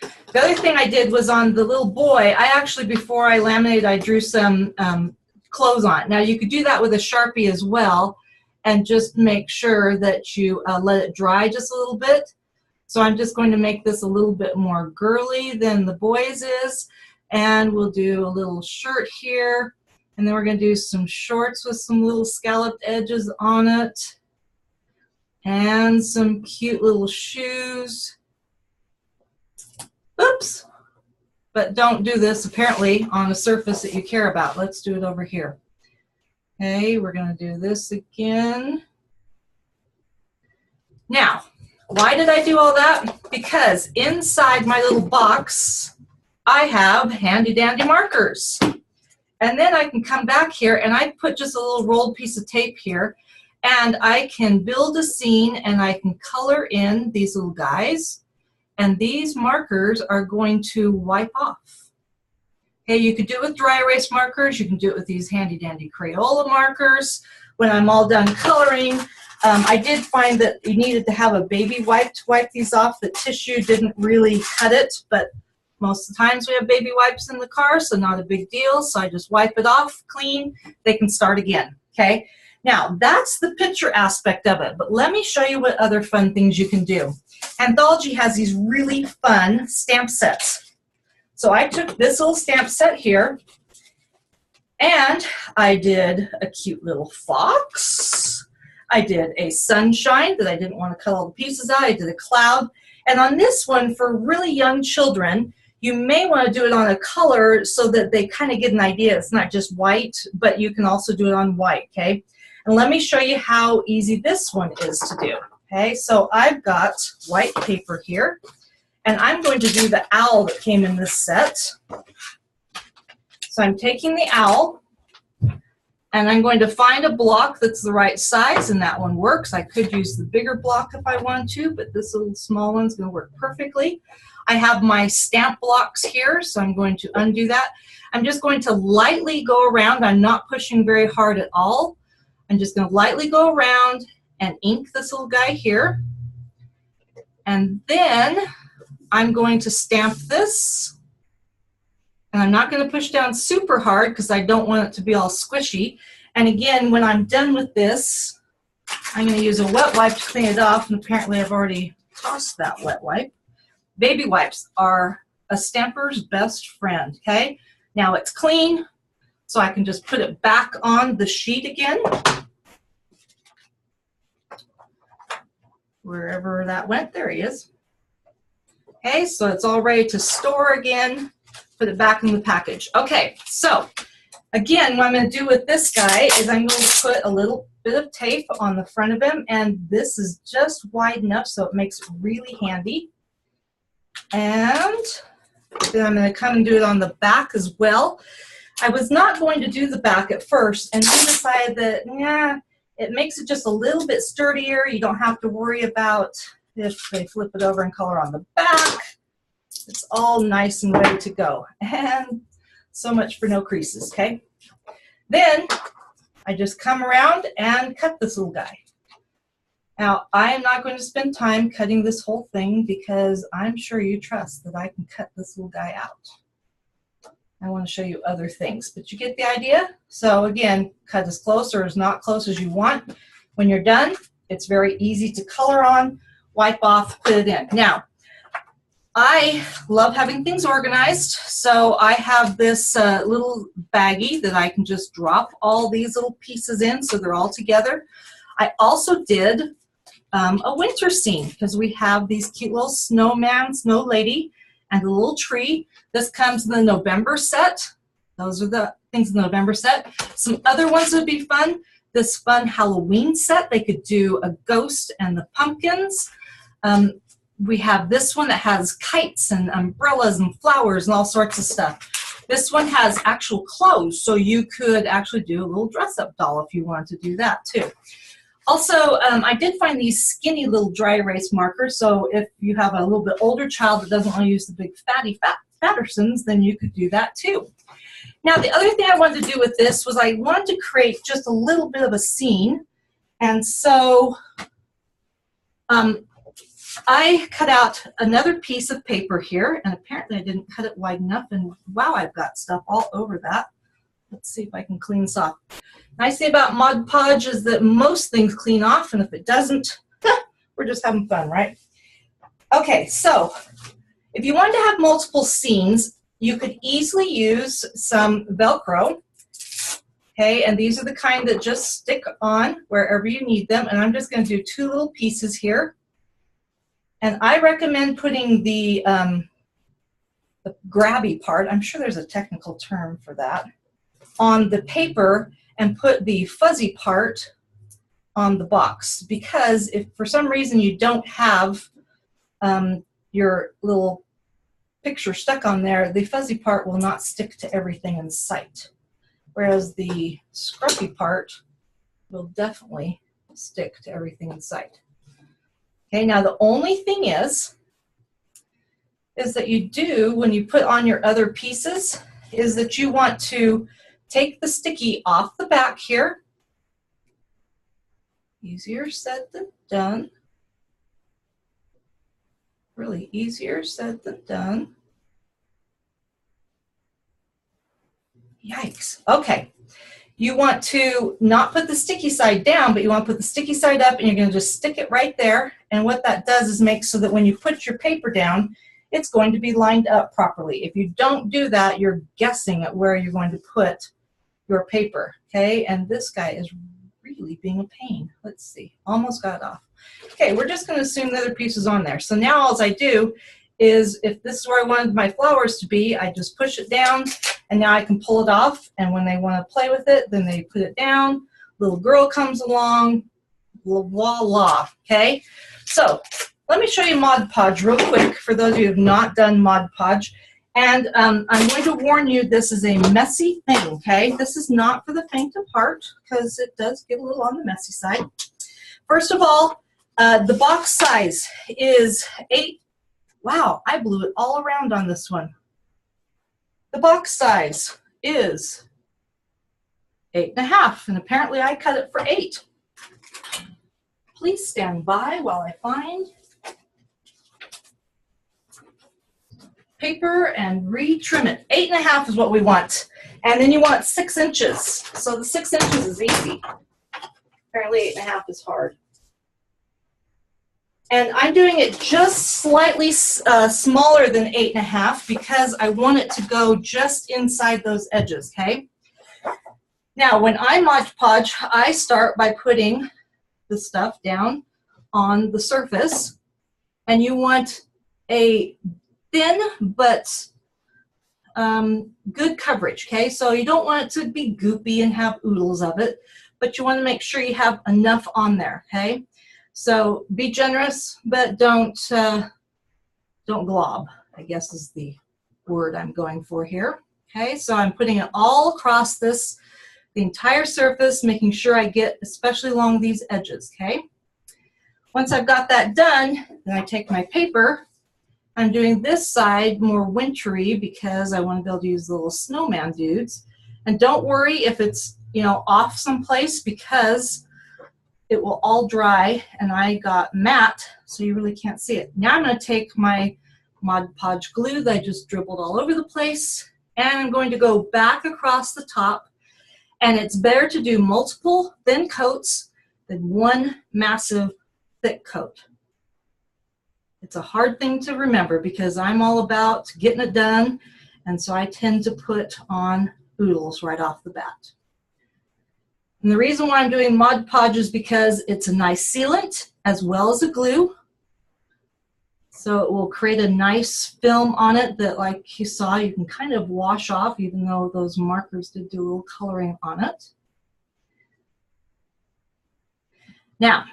S1: the other thing I did was on the little boy, I actually, before I laminated, I drew some clothes on. Now you could do that with a Sharpie as well, and just make sure that you let it dry just a little bit. So I'm just going to make this a little bit more girly than the boys is, and we'll do a little shirt here, and then we're going to do some shorts with some little scalloped edges on it, and some cute little shoes. Oops, but don't do this apparently on a surface that you care about. Let's do it over here. Okay, we're going to do this again. Now, why did I do all that? Because inside my little box, I have handy dandy markers. And then I can come back here and I put just a little rolled piece of tape here, and I can build a scene and I can color in these little guys, and these markers are going to wipe off. Okay, you could do it with dry erase markers. You can do it with these handy dandy Crayola markers. When I'm all done coloring, I did find that you needed to have a baby wipe to wipe these off. The tissue didn't really cut it, but most of the times we have baby wipes in the car, so not a big deal. So I just wipe it off clean. They can start again, okay? Now, that's the picture aspect of it, but let me show you what other fun things you can do. Anthology has these really fun stamp sets. So I took this little stamp set here, and I did a cute little fox. I did a sunshine that I didn't want to cut all the pieces out. I did a cloud. And on this one, for really young children, you may want to do it on a color so that they kind of get an idea. It's not just white, but you can also do it on white, okay? And let me show you how easy this one is to do, okay? So I've got white paper here, and I'm going to do the owl that came in this set. So I'm taking the owl, and I'm going to find a block that's the right size, and that one works. I could use the bigger block if I want to, but this little small one's going to work perfectly. I have my stamp blocks here, so I'm going to undo that. I'm just going to lightly go around. I'm not pushing very hard at all. I'm just going to lightly go around and ink this little guy here. And then I'm going to stamp this. And I'm not going to push down super hard because I don't want it to be all squishy. And again, when I'm done with this, I'm going to use a wet wipe to clean it off, and apparently I've already tossed that wet wipe. Baby wipes are a stamper's best friend, okay? Now it's clean, so I can just put it back on the sheet again. Wherever that went, there he is. Okay, so it's all ready to store again. Put it back in the package. Okay, so again, what I'm going to do with this guy is I'm going to put a little bit of tape on the front of him, and this is just wide enough so it makes it really handy. And then I'm going to come and do it on the back as well. I was not going to do the back at first, and then decided that, yeah, it makes it just a little bit sturdier. You don't have to worry about if they flip it over and color on the back. It's all nice and ready to go. And so much for no creases, okay? Then I just come around and cut this little guy. Now, I am not going to spend time cutting this whole thing because I'm sure you trust that I can cut this little guy out. I want to show you other things, but you get the idea? So again, cut as close or as not close as you want. When you're done, it's very easy to color on, wipe off, put it in. Now, I love having things organized, so I have this little baggie that I can just drop all these little pieces in so they're all together. I also did a winter scene because we have these cute little snowman, snow lady, and a little tree. This comes in the November set. Those are the things in the November set. Some other ones would be fun. This fun Halloween set, they could do a ghost and the pumpkins. We have this one that has kites and umbrellas and flowers and all sorts of stuff. This one has actual clothes, so you could actually do a little dress-up doll if you wanted to do that too. Also, I did find these skinny little dry erase markers, so if you have a little bit older child that doesn't want to use the big fatty Pattersons, then you could do that too. Now, the other thing I wanted to do with this was I wanted to create just a little bit of a scene, and so I cut out another piece of paper here, and apparently I didn't cut it wide enough, and wow, I've got stuff all over that. Let's see if I can clean this off. Nice thing about Mod Podge is that most things clean off, and if it doesn't, we're just having fun, right? Okay, so if you wanted to have multiple scenes, you could easily use some Velcro. Okay, and these are the kind that just stick on wherever you need them, and I'm just going to do two little pieces here. And I recommend putting the grabby part, I'm sure there's a technical term for that, on the paper and put the fuzzy part on the box. Because if for some reason you don't have your little picture stuck on there, the fuzzy part will not stick to everything in sight. Whereas the scruffy part will definitely stick to everything in sight. Okay, now the only thing is that you do when you put on your other pieces is that you want to take the sticky off the back here. Easier said than done. Really easier said than done. Yikes. Okay. You want to not put the sticky side down, but you want to put the sticky side up, and you're going to just stick it right there. And what that does is make so that when you put your paper down, it's going to be lined up properly. If you don't do that, you're guessing at where you're going to put your paper. Okay, and this guy is really being a pain. Let's see. Almost got it off. Okay, we're just going to assume the other piece is on there. So now all I do is, if this is where I wanted my flowers to be, I just push it down, and now I can pull it off, and when they want to play with it, then they put it down. Little girl comes along, voila, okay? So let me show you Mod Podge real quick for those of you who have not done Mod Podge. And I'm going to warn you, this is a messy thing, okay? This is not for the faint of heart, because it does get a little on the messy side. First of all, the box size is 8. Wow, I blew it all around on this one. The box size is 8.5, and apparently I cut it for 8. Please stand by while I find paper and re-trim it. 8.5 is what we want. And then you want 6 inches. So the 6 inches is easy. Apparently 8.5 is hard. And I'm doing it just slightly smaller than 8.5 because I want it to go just inside those edges, okay? Now, when I Mod Podge, I start by putting the stuff down on the surface, and you want a thin but good coverage, okay? So you don't want it to be goopy and have oodles of it, but you want to make sure you have enough on there, okay? So be generous, but don't glob, I guess is the word I'm going for here. Okay, so I'm putting it all across this, the entire surface, making sure I get especially along these edges, okay? Once I've got that done, then I take my paper. I'm doing this side more wintry because I want to be able to use the little snowman dudes. And don't worry if it's, you know, off someplace because it will all dry, and I got matte, so you really can't see it. Now I'm going to take my Mod Podge glue that I just dribbled all over the place, and I'm going to go back across the top, and it's better to do multiple thin coats than one massive thick coat. It's a hard thing to remember because I'm all about getting it done, and so I tend to put on oodles right off the bat. And the reason why I'm doing Mod Podge is because it's a nice sealant as well as a glue. So it will create a nice film on it that, like you saw, you can kind of wash off, even though those markers did do a little coloring on it. Now,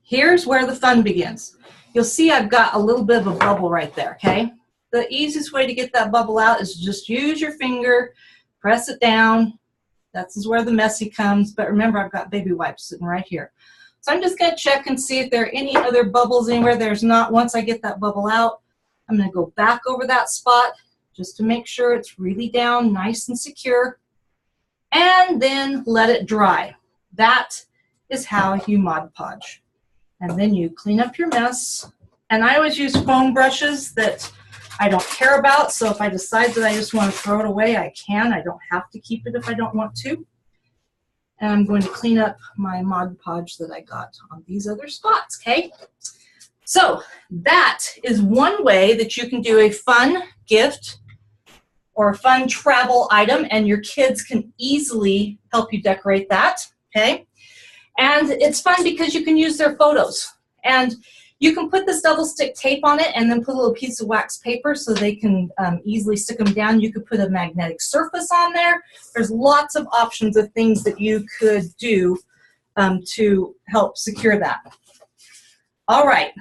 S1: here's where the fun begins. You'll see I've got a little bit of a bubble right there, okay? The easiest way to get that bubble out is just use your finger, press it down. That's where the messy comes, but remember I've got baby wipes sitting right here. So I'm just going to check and see if there are any other bubbles anywhere. There's not. Once I get that bubble out, I'm going to go back over that spot just to make sure it's really down, nice and secure, and then let it dry. That is how you Mod Podge. And then you clean up your mess. And I always use foam brushes that I don't care about, so if I decide that I just want to throw it away, I can. I don't have to keep it if I don't want to. And I'm going to clean up my Mod Podge that I got on these other spots, okay? So that is one way that you can do a fun gift or a fun travel item, and your kids can easily help you decorate that, okay? And it's fun because you can use their photos. And you can put this double stick tape on it and then put a little piece of wax paper so they can easily stick them down. You could put a magnetic surface on there. There's lots of options of things that you could do to help secure that. All right,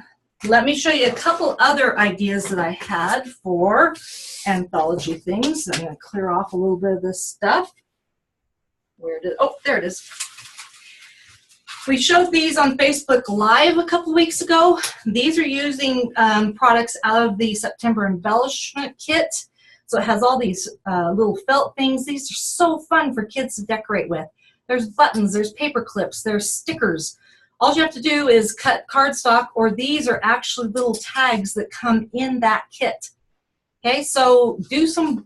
S1: let me show you a couple other ideas that I had for anthology things. I'm going to clear off a little bit of this stuff. Where did, oh, there it is. We showed these on Facebook Live a couple weeks ago. These are using products out of the September embellishment kit. So it has all these little felt things. These are so fun for kids to decorate with. There's buttons, there's paper clips, there's stickers. All you have to do is cut cardstock, or these are actually little tags that come in that kit. Okay, so do some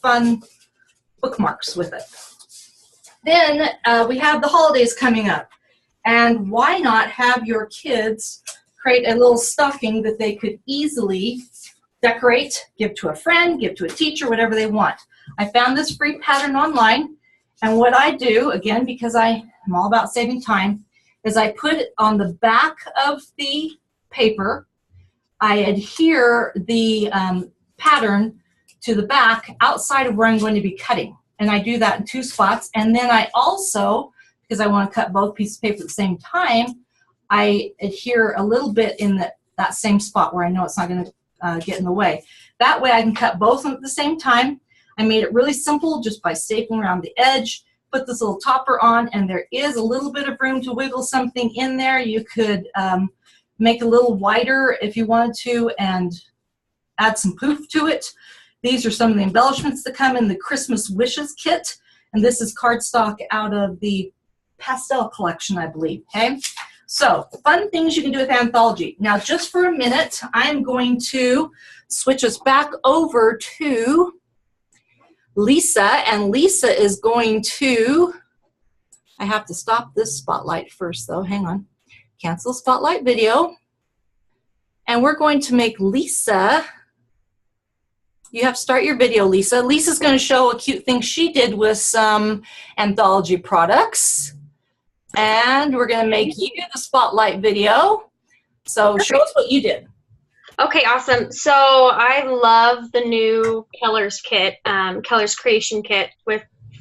S1: fun bookmarks with it. Then we have the holidays coming up. And why not have your kids create a little stocking that they could easily decorate, give to a friend, give to a teacher, whatever they want. I found this free pattern online, and what I do, again, because I am all about saving time, is I put it on the back of the paper. I adhere the pattern to the back outside of where I'm going to be cutting. And I do that in 2 spots. And then I also, because I want to cut both pieces of paper at the same time, I adhere a little bit in that same spot where I know it's not going to get in the way. That way I can cut both at the same time. I made it really simple just by stapling around the edge, put this little topper on, and there is a little bit of room to wiggle something in there. You could make it a little wider if you wanted to and add some poof to it. These are some of the embellishments that come in the Christmas Wishes kit, and this is cardstock out of the pastel collection, I believe, okay? So, fun things you can do with Anthology. Now, just for a minute, I'm going to switch us back over to Lisa, and Lisa is going to, I have to stop this spotlight first though. Hang on. Cancel spotlight video. And we're going to make Lisa. You have to start your video, Lisa. Lisa's going to show a cute thing she did with some Anthology products. And we're going to make you the spotlight video. So show us what you did.
S3: Okay, awesome. So I love the new Keller's kit, Keller's Creation Kit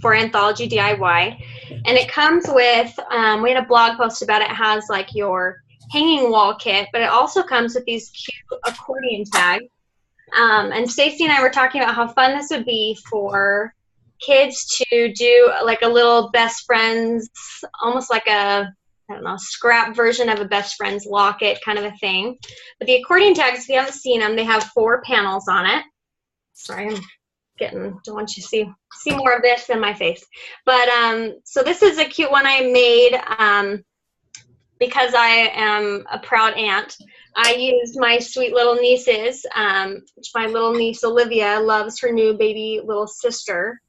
S3: for Anthology DIY. And it comes with, we had a blog post about it. It has like your hanging wall kit, but it also comes with these cute accordion tags. And Stacy and I were talking about how fun this would be for kids to do like a little best friends, almost like a, I don't know, scrap version of a best friend's locket kind of a thing. But the accordion tags, if you haven't seen them, they have 4 panels on it. Sorry, I'm don't want you to see more of this than my face. But so this is a cute one I made because I am a proud aunt. I used my sweet little nieces, which my little niece Olivia loves her new baby little sister,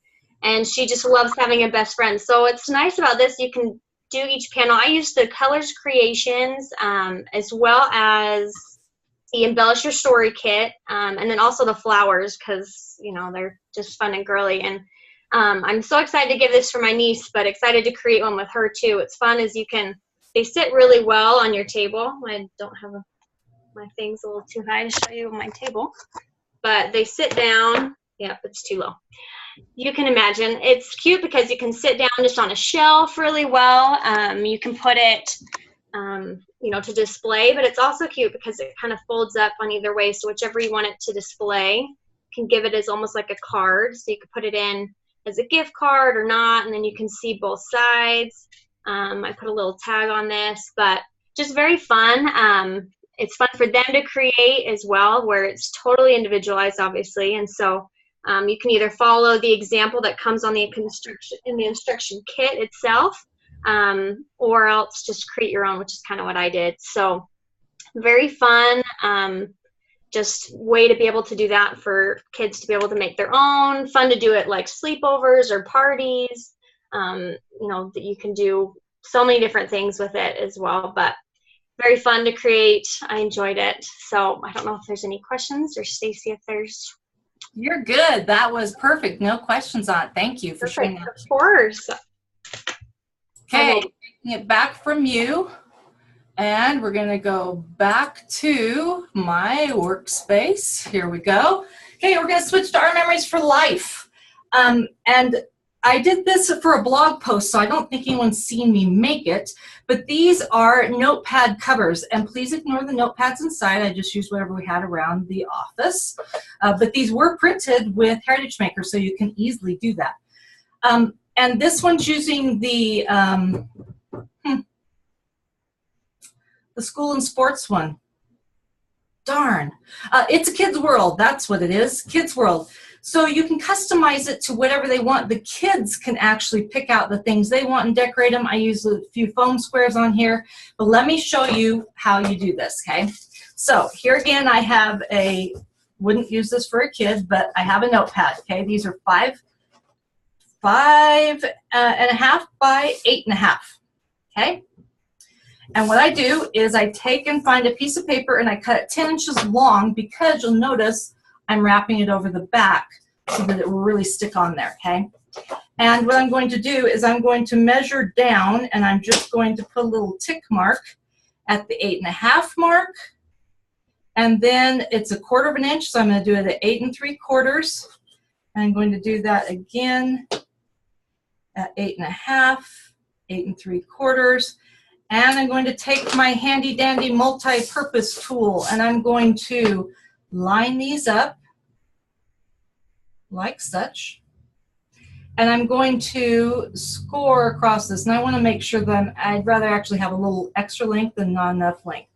S3: and she just loves having a best friend. So what's nice about this, you can do each panel. I used the Colors Creations as well as the Embellish Your Story kit, and then also the flowers because, you know, they're just fun and girly. And I'm so excited to give this for my niece, but excited to create one with her too. It's fun as you can, they sit really well on your table. I don't have my thing's a little too high to show you my table, but they sit down. Yep, it's too low. You can imagine it's cute because you can sit down just on a shelf really well. You can put it, you know, to display, but it's also cute because it kind of folds up on either way. So whichever you want it to display, you can give it as almost like a card. So you can put it in as a gift card or not, and then you can see both sides. I put a little tag on this, but just very fun. It's fun for them to create as well, where it's totally individualized, obviously, and so you can either follow the example that comes on the instruction kit itself, or else just create your own, which is kind of what I did. So very fun, just way to be able to do that for kids to be able to make their own. Fun to do it like sleepovers or parties. You know, that you can do so many different things with it as well, but very fun to create. I enjoyed it. So I don't know if there's any questions, or Stacy, if there's.
S1: You're good. That was perfect. No questions on it. Thank you for sharing that.
S3: Of course.
S1: Okay, taking it back from you, and we're going to go back to my workspace. Here we go. Okay, we're going to switch to Our Memories for Life. And I did this for a blog post, so I don't think anyone's seen me make it, but these are notepad covers, and please ignore the notepads inside. I just used whatever we had around the office, but these were printed with Heritage Maker, so you can easily do that. And this one's using the School and Sports one. Darn. It's a Kids World. That's what it is, Kids World. So you can customize it to whatever they want. The kids can actually pick out the things they want and decorate them. I use a few foam squares on here, but let me show you how you do this, okay? So here again, I have wouldn't use this for a kid, but I have a notepad, okay? These are 5.5 by 8.5, okay? And what I do is I take and find a piece of paper and I cut it 10 inches long because you'll notice I'm wrapping it over the back so that it will really stick on there, okay? And what I'm going to do is I'm going to measure down, and I'm just going to put a little tick mark at the 8.5 mark, and then it's 1/4 of an inch, so I'm going to do it at 8 3/4. I'm going to do that again at 8.5, 8 3/4, and I'm going to take my handy dandy multi-purpose tool, and I'm going to line these up like such, and I'm going to score across this. And I want to make sure that I'd rather actually have a little extra length than not enough length.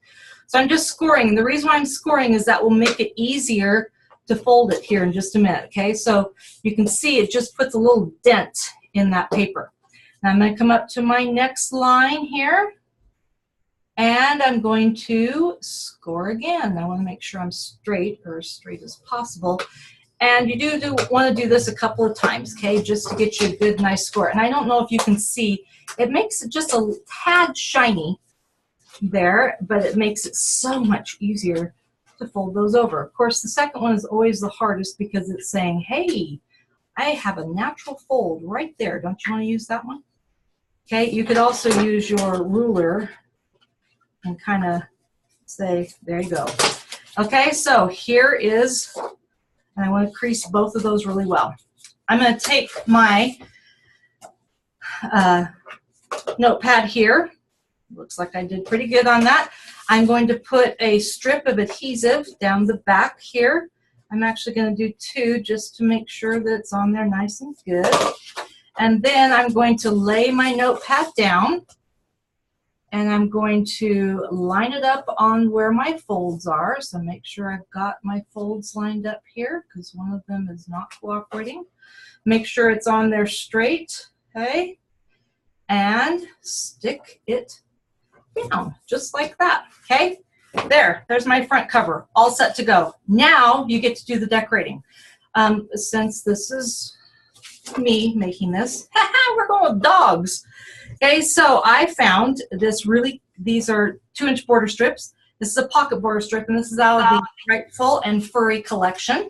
S1: So I'm just scoring. The reason why I'm scoring is that will make it easier to fold it here in just a minute, okay? So you can see it just puts a little dent in that paper. Now I'm going to come up to my next line here, and I'm going to score again. I want to make sure I'm straight, or as straight as possible. And you do want to do this a couple of times, okay, just to get you a good, nice score. And I don't know if you can see, it makes it just a tad shiny there, but it makes it so much easier to fold those over. Of course, the second one is always the hardest because it's saying, hey, I have a natural fold right there. Don't you want to use that one? Okay, you could also use your ruler and kind of say, there you go. Okay, so here is, and I want to crease both of those really well. I'm going to take my notepad here. Looks like I did pretty good on that. I'm going to put a strip of adhesive down the back here. I'm actually going to do 2 just to make sure that it's on there nice and good. And then I'm going to lay my notepad down, and I'm going to line it up on where my folds are. So make sure I've got my folds lined up here because one of them is not cooperating. Make sure it's on there straight, okay? And stick it down, just like that, okay? There's my front cover, all set to go. Now you get to do the decorating. Since this is me making this, we're going with dogs. Okay, so I found this these are 2-inch border strips. This is a pocket border strip, and this is out of the Rightful and Furry collection.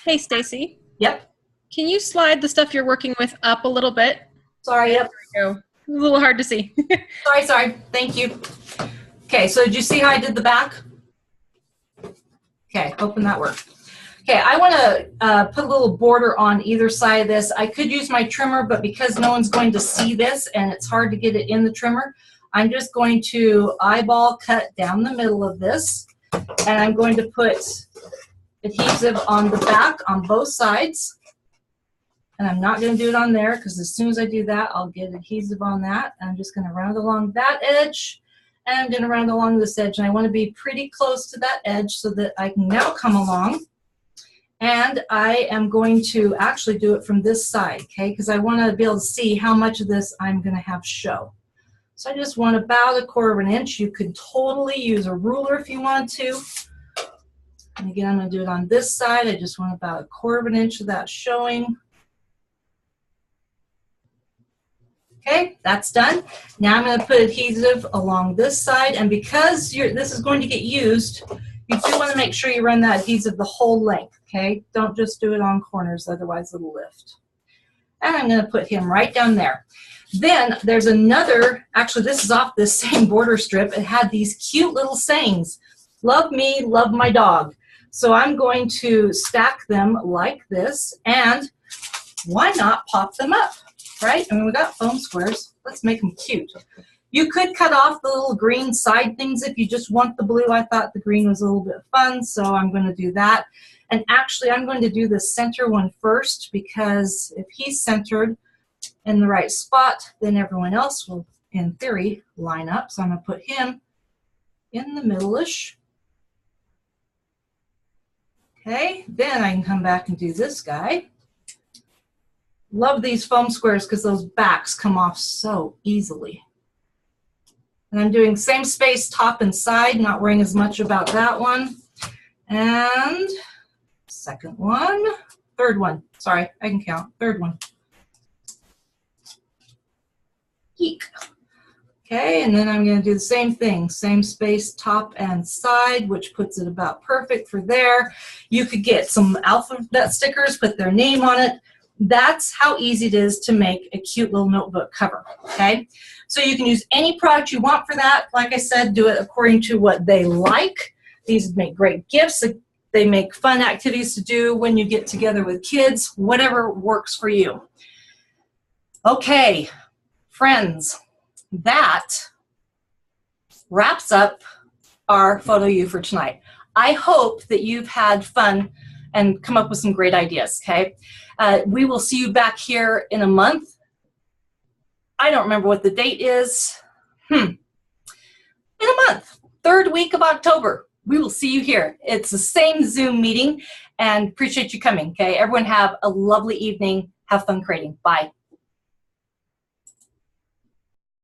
S2: Hey, Stacy.
S1: Yep.
S2: Can you slide the stuff you're working with up a little bit?
S1: Sorry, yep.
S2: There we go. A little hard to see.
S1: Sorry, thank you. Okay, so did you see how I did the back? Okay, hoping that worked. Okay, I want to put a little border on either side of this. I could use my trimmer, but because no one's going to see this and it's hard to get it in the trimmer, I'm just going to eyeball cut down the middle of this, and I'm going to put adhesive on the back on both sides. And I'm not going to do it on there because as soon as I do that, I'll get adhesive on that. And I'm just going to round along that edge, and I'm going to round along this edge. And I want to be pretty close to that edge so that I can now come along. And I am going to actually do it from this side, okay? Because I want to be able to see how much of this I'm going to have show. So I just want about 1/4 inch. You could totally use a ruler if you want to. And again, I'm going to do it on this side. I just want about 1/4 inch of that showing. Okay, that's done. Now I'm going to put adhesive along this side, and because this is going to get used, you do want to make sure you run that adhesive the whole length, okay? Don't just do it on corners, otherwise it'll lift. And I'm going to put him right down there. Then there's another, actually this is off this same border strip. It had these cute little sayings. Love me, love my dog. So I'm going to stack them like this, and why not pop them up? Right? I mean, we got foam squares. Let's make them cute. You could cut off the little green side things if you just want the blue. I thought the green was a little bit fun, so I'm going to do that. And actually, I'm going to do the center one first because if he's centered in the right spot, then everyone else will, in theory, line up. So I'm going to put him in the middle-ish. Okay, then I can come back and do this guy. Love these foam squares because those backs come off so easily. And I'm doing same space top and side, not worrying as much about that one. And second one, third one. Sorry, I can count. Third one. Eek. Okay, and then I'm going to do the same thing. Same space top and side, which puts it about perfect for there. You could get some alphabet stickers, put their name on it. That's how easy it is to make a cute little notebook cover, okay? So you can use any product you want for that. Like I said, do it according to what they like. These make great gifts. They make fun activities to do when you get together with kids, whatever works for you. Okay, friends, that wraps up our Photo You for tonight. I hope that you've had fun and come up with some great ideas, okay? We will see you back here in a month. I don't remember what the date is. In a month, 3rd week of October. We will see you here. It's the same Zoom meeting, and appreciate you coming, okay? Everyone have a lovely evening. Have fun creating. Bye.